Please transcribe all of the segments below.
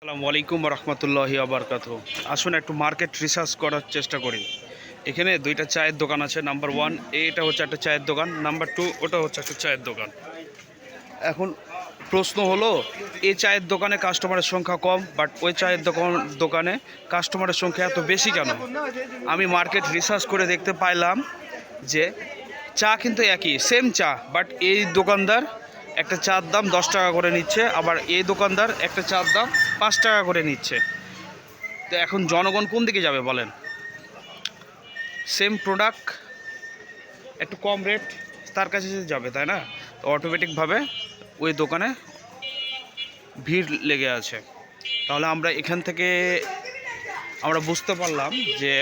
আসসালামু আলাইকুম রহমতুল্লাহি আবরকাতুহু। আসুন একটু মার্কেট রিসার্চ করার চেষ্টা করি। এখানে দুইটা চায়ের দোকান আছে। নাম্বার ওয়ান এটা হচ্ছে একটা চায়ের দোকান, নাম্বার টু ওটা হচ্ছে একটা চায়ের দোকান। এখন প্রশ্ন হলো, এই চায়ের দোকানে কাস্টমারের সংখ্যা কম, বাট ওই চায়ের দোকানে কাস্টমারের সংখ্যা এত বেশি কেন? আমি মার্কেট রিসার্চ করে দেখতে পাইলাম যে চা কিন্তু একই সেম চা, বাট এই দোকানদার একটা চার দাম 10 টাকা করে নিচ্ছে, আবার এই দোকানদার একটা চার দাম 5 টাকা করে নিচ্ছে। তো এখন জনগণ কোন দিকে যাবে বলেন? সেম প্রোডাক্ট একটু কম রেট তার কাছে যাবে, তাই না? তো অটোমেটিকভাবে ওই দোকানে ভিড় লেগে আছে। তাহলে আমরা এখান থেকে আমরা বুঝতে পারলাম যে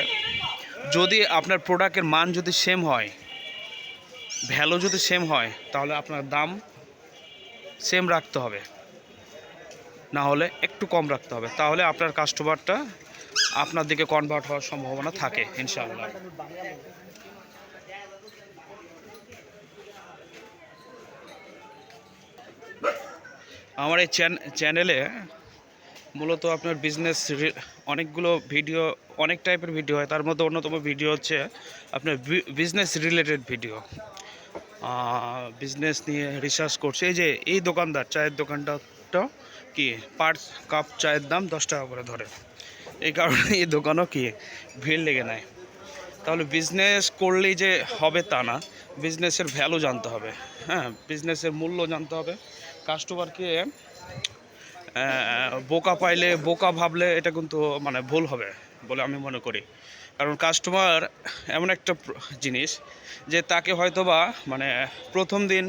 যদি আপনার প্রোডাক্টের মান যদি সেম হয়, ভ্যালু যদি সেম হয়, তাহলে আপনার দাম সেম রাখতে হবে, না হলে একটু কম রাখতে হবে। তাহলে আপনার কাস্টমারটা আপনার দিকে কনভার্ট হওয়ার সম্ভাবনা থাকে ইনশাআল্লাহ। আমার এই চ্যানেলে মূলত আপনার বিজনেস অনেকগুলো ভিডিও, অনেক টাইপের ভিডিও হয়। তার মধ্যে অন্যতম ভিডিও হচ্ছে আপনার বিজনেস রিলেটেড ভিডিও। বিজনেস নিয়ে রিসার্চ করছে। এই যে এই দোকানদার চায়ের দোকানটা কি পার কাপ চায়ের দাম 10 টাকা করে ধরে, এই কারণে এই দোকানও কি ভিড় লেগে নেয়। তাহলে বিজনেস করলেই যে হবে তা না, বিজনেসের ভ্যালু জানতে হবে। হ্যাঁ, বিজনেসের মূল্য জানতে হবে। কাস্টমারকে বোকা পাইলে, বোকা ভাবলে এটা কিন্তু মানে ভুল হবে বলে আমি মনে করি। কারণ কাস্টমার এমন একটা জিনিস যে তাকে হয়তোবা মানে প্রথম দিন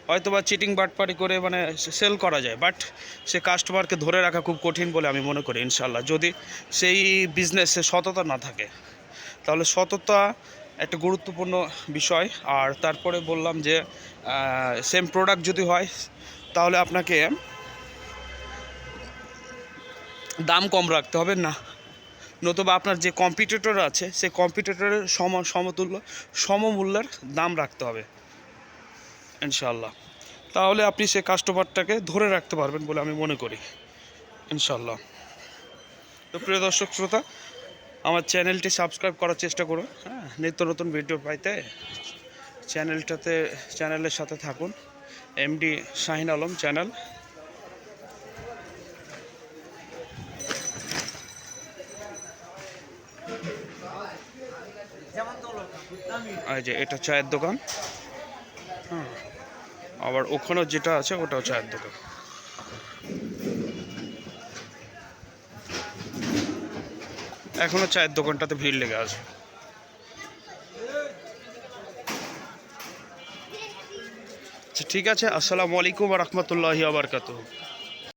হয়তোবা চিটিং বাটপারি করে মানে সেল করা যায়, বাট সে কাস্টমারকে ধরে রাখা খুব কঠিন বলে আমি মনে করি ইনশাল্লাহ। যদি সেই বিজনেসে সততা না থাকে, তাহলে সততা একটা গুরুত্বপূর্ণ বিষয়। আর তারপরে বললাম যে সেম প্রোডাক্ট যদি হয়, তাহলে আপনাকে দাম কম রাখতে হবে না, নতুবা আপনার যে কম্পিটিটর আছে সেই কম্পিটিটরের সমতুল্য সমমূল্যের দাম রাখতে হবে ইনশাল্লাহ। তাহলে আপনি সেই কাস্টমারটাকে ধরে রাখতে পারবেন বলে আমি মনে করি ইনশাল্লাহ। তো প্রিয় দর্শক শ্রোতা, আমার চ্যানেলটি সাবস্ক্রাইব করার চেষ্টা করুন। হ্যাঁ, নিত্য নতুন ভিডিও পাইতে চ্যানেলের সাথে থাকুন। MD Shahin Alam channel. এই যে এটা চায়ের দোকান। হ্যাঁ, আবার ওখানেও যেটা আছে ওটাও চায়ের দোকান। এখনও চায়ের দোকানটাতে ভিড় লেগে আছে। আচ্ছা, ঠিক আছে। আসসালামু আলাইকুম রহমতুল্লাহি আবরকাতুহু।